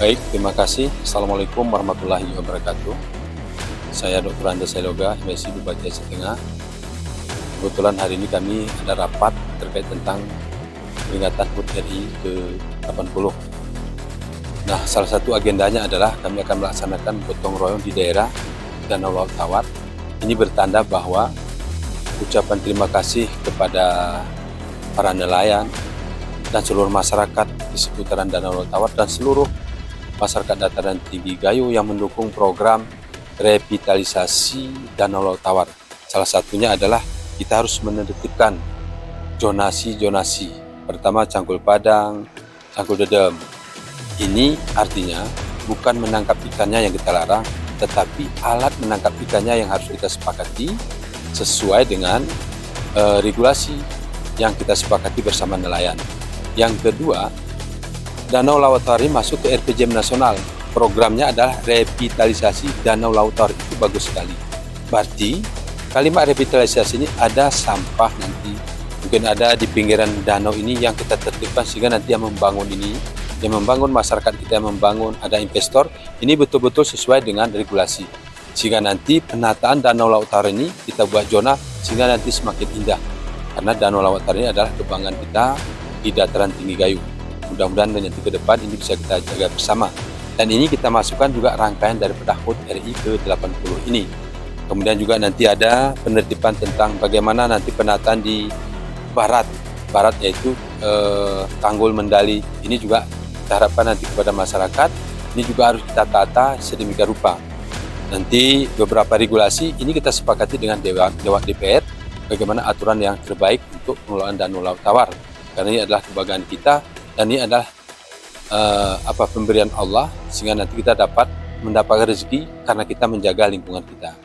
Baik, terima kasih. Assalamualaikum warahmatullahi wabarakatuh. Saya Dr. Andes Seloga, MSI Bupati Aceh Tengah. Kebetulan hari ini kami ada rapat terkait tentang peringatan HUT RI ke-80. Nah, salah satu agendanya adalah kami akan melaksanakan gotong royong di daerah Danau Laut Tawar. Ini bertanda bahwa ucapan terima kasih kepada para nelayan dan seluruh masyarakat di seputaran Danau Laut Tawar dan seluruh masyarakat dataran tinggi Gayo yang mendukung program revitalisasi Danau Laut Tawar. Salah satunya adalah kita harus menertibkan zonasi-zonasi. Pertama Cangkul Padang, Cangkul Dedem. Ini artinya bukan menangkap ikannya yang kita larang, tetapi alat menangkap ikannya yang harus kita sepakati sesuai dengan regulasi yang kita sepakati bersama nelayan. Yang kedua, Danau Laut Tawar ini masuk ke RPJM nasional. Programnya adalah revitalisasi Danau Laut Tawar, itu bagus sekali. Berarti kalimat revitalisasi ini ada sampah nanti, mungkin ada di pinggiran danau ini yang kita tertibkan sehingga nanti yang membangun ini, yang membangun masyarakat kita, yang membangun ada investor, ini betul-betul sesuai dengan regulasi. Sehingga nanti penataan Danau Laut Tawar ini kita buat zona sehingga nanti semakin indah. Karena Danau Laut Tawar ini adalah kebanggaan kita di dataran tinggi Gayo. Mudah-mudahan nanti ke depan ini bisa kita jaga bersama. Dan ini kita masukkan juga rangkaian daripada HUT RI ke-80 ini. Kemudian juga nanti ada penertiban tentang bagaimana nanti penataan di barat yaitu Tanggul Mendali. Ini juga kita harapkan nanti kepada masyarakat, ini juga harus kita tata sedemikian rupa. Nanti beberapa regulasi ini kita sepakati dengan Dewan DPR, bagaimana aturan yang terbaik untuk pengelolaan Danau Laut Tawar. Karena ini adalah kebanggaan kita dan ini adalah pemberian Allah, sehingga nanti kita dapat mendapatkan rezeki karena kita menjaga lingkungan kita.